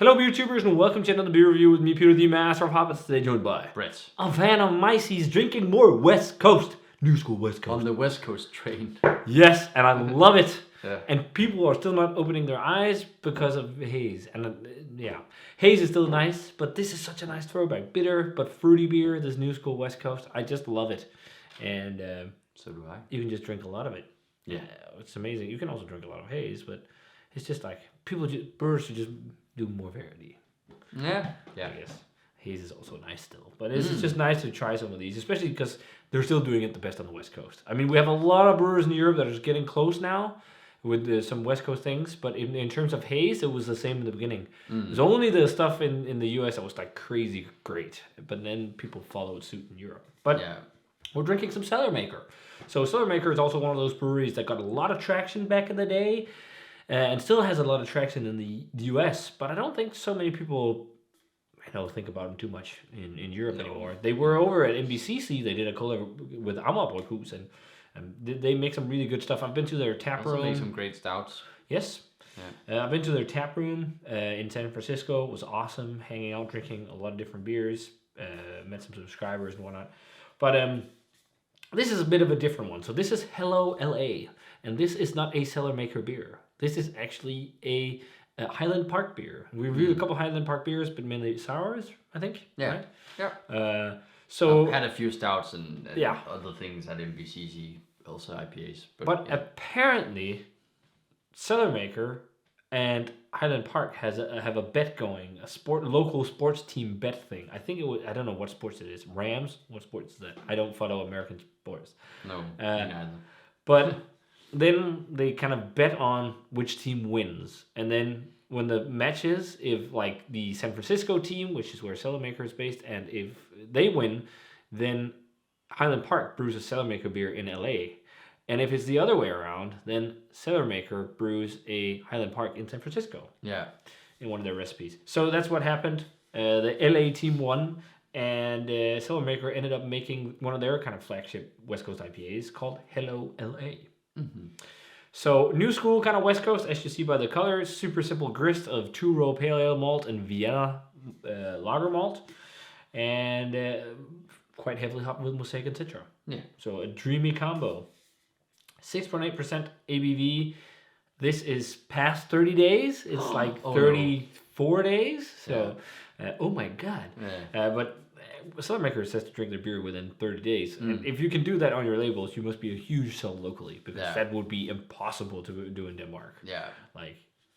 Hello, beer tubers, and welcome to another beer review with me, Peter, the Master of Hobbits. Today joined by Brett. a fan of Micey's drinking more West Coast. New school West Coast. On the West Coast train. Yes, and I love it. Yeah. And people are still not opening their eyes because of haze. And haze is still nice, but this is such a nice throwback. Bitter but fruity beer, this new school West Coast. I just love it. And So do I. you can just drink a lot of it. Yeah. It's amazing. You can also drink a lot of haze, but it's just like brewers should just do more variety. Yeah. I guess haze is also nice still, but it's just nice to try some of these, especially because they're still doing it the best on the West Coast. I mean, we have a lot of brewers in Europe that are just getting close now with some West Coast things, but in terms of haze, it was the same in the beginning. There's only the stuff in the US that was like crazy great, but then people followed suit in Europe. But we're drinking some Cellarmaker. So Cellarmaker is also one of those breweries that got a lot of traction back in the day. And still has a lot of traction in the US, but I don't think so many people, think about them too much in Europe anymore. They were over at MBCC. They did a collab with Ammerbrauchhaus, and they make some really good stuff. I've been to their tap room. Also make some great stouts. Yes. Yeah. I've been to their tap room in San Francisco. It was awesome, hanging out, drinking a lot of different beers. Met some subscribers and whatnot. But this is a bit of a different one. So this is Hello LA, and this is not a Cellarmaker beer. This is actually a Highland Park beer. We reviewed a couple Highland Park beers, but mainly sours, I think. Yeah. Right? Yeah. So I've had a few stouts and yeah. other things at MVCC, also IPAs. But apparently, Cellarmaker and Highland Park have a bet going, local sports team bet thing. I think I don't know what sports it is. Rams? What sports is that? I don't follow American sports. No, me neither. But then they kind of bet on which team wins. And then when the match is, if like the San Francisco team, which is where Cellarmaker is based, and if they win, then Highland Park brews a Cellarmaker beer in LA. And if it's the other way around, then Cellarmaker brews a Highland Park in San Francisco. Yeah. In one of their recipes. So that's what happened. The LA team won, and Cellarmaker ended up making one of their kind of flagship West Coast IPAs called Hello LA. Mm-hmm. So new school kind of West Coast, as you see by the color. Super simple grist of 2-row pale ale malt and Vienna lager malt, and quite heavily hopped with Mosaic and Citra. Yeah. So a dreamy combo. 6.8% ABV. This is past 30 days. It's like 34 days. So, oh my god. Yeah. But Cellarmaker says to drink their beer within 30 days. And if you can do that on your labels, you must be a huge seller locally, because that would be impossible to do in Denmark. Yeah. Like,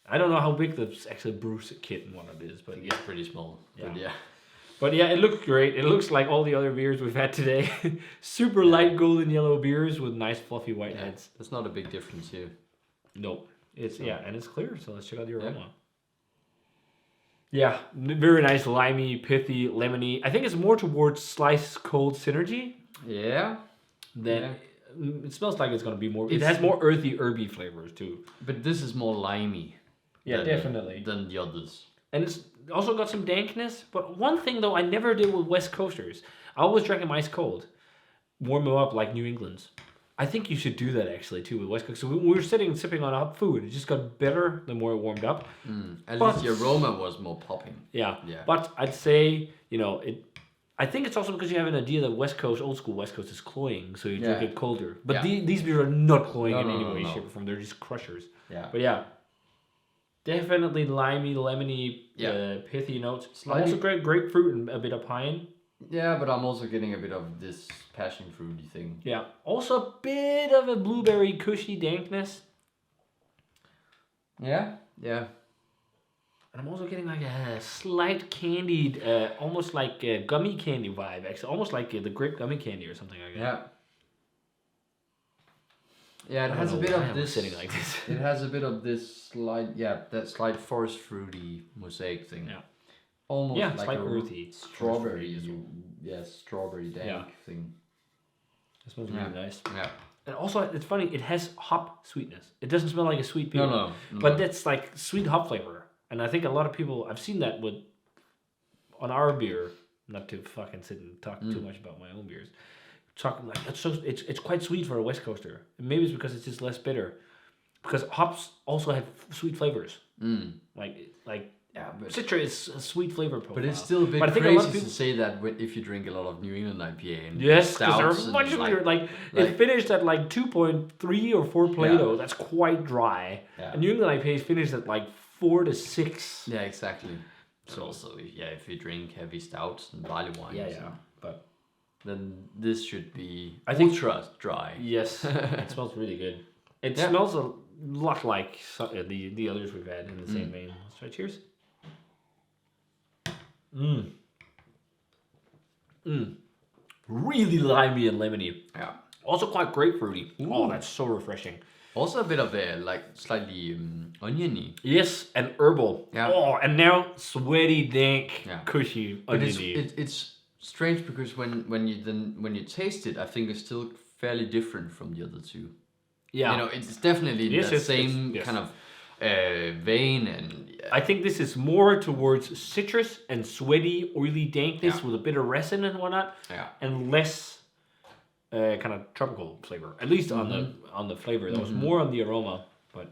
I don't know how big the actual brew kit and what it is, but it's pretty small. Yeah. But yeah, it looks great. It looks like all the other beers we've had today. Super light golden yellow beers with nice fluffy white heads. There's not a big difference here. Nope. And it's clear, so let's check out the aroma. Yeah, very nice, limey, pithy, lemony. I think it's more towards sliced cold synergy. Yeah. It smells like it's going to be more... It has more earthy, herby flavors, too. But this is more limey. Yeah, definitely. Than the others. And it's also got some dankness. But one thing, though, I never did with West Coasters. I always drank them ice cold. Warm them up like New England's. I think you should do that, actually, too, with West Coast. So we were sipping on hot food. It just got better the more it warmed up. At least the aroma was more popping. Yeah. But I'd say, I think it's also because you have an idea that West Coast, old school West Coast, is cloying, so you drink it colder. But these beers are not cloying in any way, shape, or form. They're just crushers. Yeah. But yeah, definitely limey, lemony, pithy notes. Slightly. Also great grapefruit and a bit of pine. Yeah, but I'm also getting a bit of this passion fruity thing. Yeah. Also a bit of a blueberry cushy dankness. Yeah. And I'm also getting like a slight candied, almost like a gummy candy vibe, actually. Almost like the grape gummy candy or something like that. Yeah, it has a bit of this. Sitting like this. It has a bit of this that slight forest fruity Mosaic thing. Yeah. Almost like like a earthy strawberry. Strawberry dank thing. It smells really nice. Yeah. And also, it's funny, it has hop sweetness. It doesn't smell like a sweet beer. No. But that's like sweet hop flavor. And I think a lot of people, I've seen that on our beer, not to fucking sit and talk too much about my own beers. Talking like, it's quite sweet for a West Coaster. And maybe it's because it's just less bitter. Because hops also have sweet flavors. Like Yeah, but Citra is a sweet flavor profile. but it's still a bit But I think a crazy lot of people to say that if you drink a lot of New England IPA and yes, because stouts they're much and sweeter. Like it finished at like 2.3 or 4 Plato. That's quite dry. Yeah. And New England IPA is finished at like 4 to 6. Yeah, exactly. So also, if you drink heavy stouts and barley wines, But then this should be ultra dry. Yes, it smells really good. It smells a lot like the others we've had in the same vein. Let's try. Cheers. Really limey and lemony. Yeah. Also quite grapefruity. Ooh. Oh, that's so refreshing. Also a bit of a slightly oniony. Yes, and herbal. Yeah. Oh, and now sweaty, dank, Yeah. cushy, But oniony. it's strange because when you taste it, I think it's still fairly different from the other two. Yeah. You know, it's definitely in the same kind of vein and. I think this is more towards citrus and sweaty, oily dankness with a bit of resin and whatnot, and less kind of tropical flavor. At least on the flavor, there was more on the aroma, but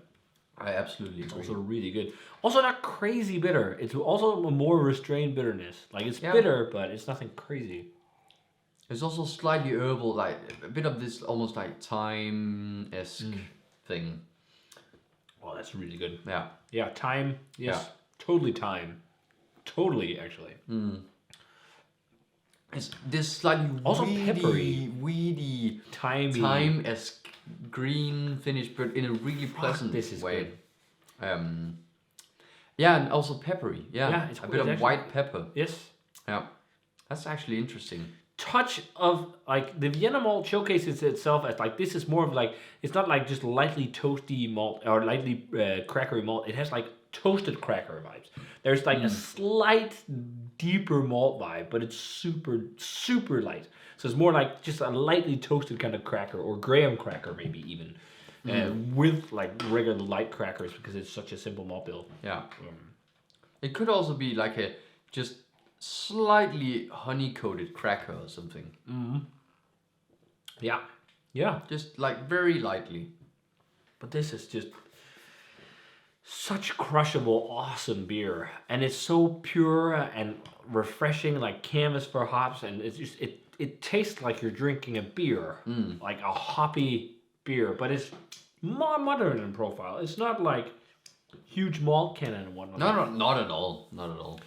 I absolutely agree. also really good. Also not crazy bitter. It's also a more restrained bitterness. Like it's bitter, but it's nothing crazy. It's also slightly herbal, like a bit of this almost like thyme-esque thing. Oh, that's really good. Yeah. Yeah, thyme. Yes. Yeah. Totally thyme. Totally, actually. It's this slightly also peppery, weedy, timey, thyme-esque green finish, but in a really pleasant way. Good. Yeah, and also peppery. Yeah, it's a bit of white pepper. Yes. Yeah, that's actually interesting. Touch of like the Vienna malt showcases itself as like this is more of like it's not like just lightly toasty malt or lightly crackery malt. It has like toasted cracker vibes. There's like a slight deeper malt vibe, but it's super light. So it's more like just a lightly toasted kind of cracker or graham cracker maybe even with like regular light crackers because it's such a simple malt bill. Yeah, it could also be like a just slightly honey-coated cracker or something. Yeah. Just like very lightly. But this is just such crushable, awesome beer, and it's so pure and refreshing, like canvas for hops, and it's just it tastes like you're drinking a beer, like a hoppy beer, but it's more modern in profile. It's not like huge malt cannon and whatnot. No, not at all. Not at all.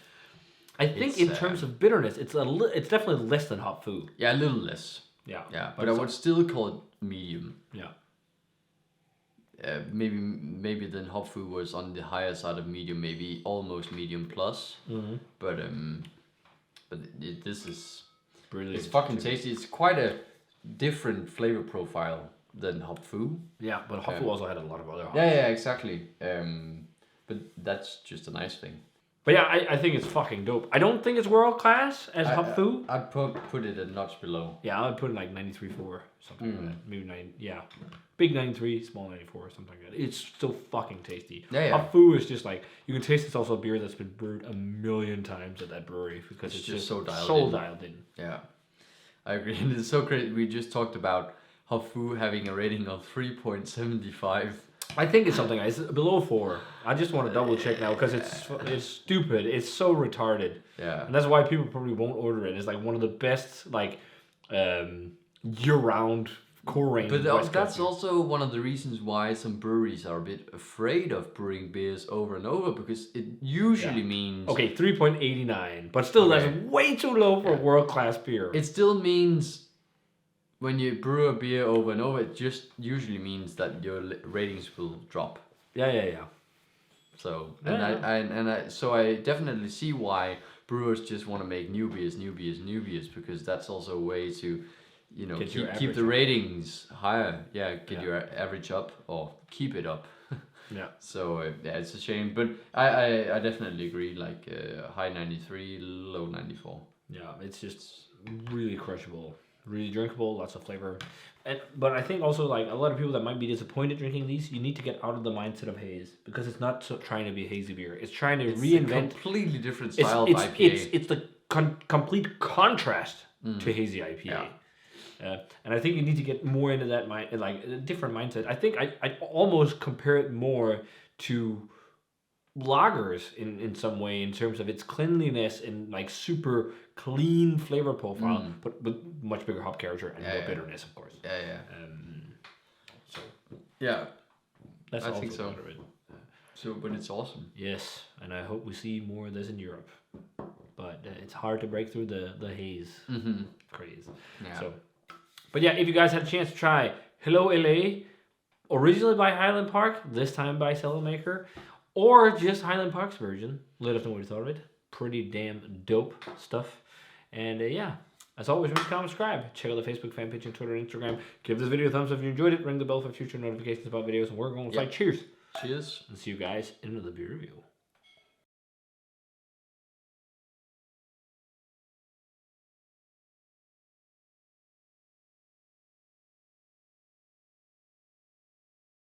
I think in terms of bitterness, it's it's definitely less than hop food. Yeah, a little less. Yeah, but I would still call it medium. Yeah. Maybe then hop food was on the higher side of medium, maybe almost medium plus. But this is brilliant. It's fucking tasty. It's quite a different flavor profile than hop food. Yeah, but hop food also had a lot of other hops. Yeah, exactly. But that's just a nice thing. But yeah, I think it's fucking dope. I don't think it's world class as hop food. I'd put it a notch below. Yeah, I'd put it like 93.4, something like that. Maybe 9. Yeah, big 93, small 94, something like that. It's still fucking tasty. Yeah. Hop food is just like you can taste. It's also a beer that's been brewed a million times at that brewery because it's just so dialed in. Yeah, I agree. And it's so great. We just talked about hop food having a rating of 3.75. I think it's something it's below 4. I just want to double check now because it's stupid. It's so retarded. Yeah. And that's why people probably won't order it. It's like one of the best like year-round core range. But that's also one of the reasons why some breweries are a bit afraid of brewing beers over and over because it usually means 3.89, but still that's way too low for world-class beer. It still means when you brew a beer over and over, it just usually means that your ratings will drop. Yeah. So so I definitely see why brewers just want to make new beers because that's also a way to, keep the ratings higher. Yeah, get your average up or keep it up. Yeah. So it's a shame, but I definitely agree. Like high 93, low 94. Yeah, it's just really crushable. Really drinkable, lots of flavor, but I think also like a lot of people that might be disappointed drinking these, you need to get out of the mindset of haze because it's not trying to be a hazy beer. It's trying to reinvent a completely different style of IPA. It's the complete contrast to hazy IPA, and I think you need to get more into that like a different mindset. I think I almost compare it more to lagers in some way in terms of its cleanliness and like super clean flavor profile, but with much bigger hop character and more bitterness, of course. So that's I think so. So, but it's awesome. Yes, and I hope we see more of this in Europe. But it's hard to break through the haze craze. Yeah. So, but yeah, if you guys had a chance to try Hello LA, originally by Highland Park, this time by Cellarmaker, or just Highland Park's version, let us know what you thought of it. Pretty damn dope stuff. And as always, remember to comment, subscribe. Check out the Facebook fan page and Twitter and Instagram. Give this video a thumbs up if you enjoyed it. Ring the bell for future notifications about videos. And we're going to say cheers. Cheers. And see you guys in another beer review.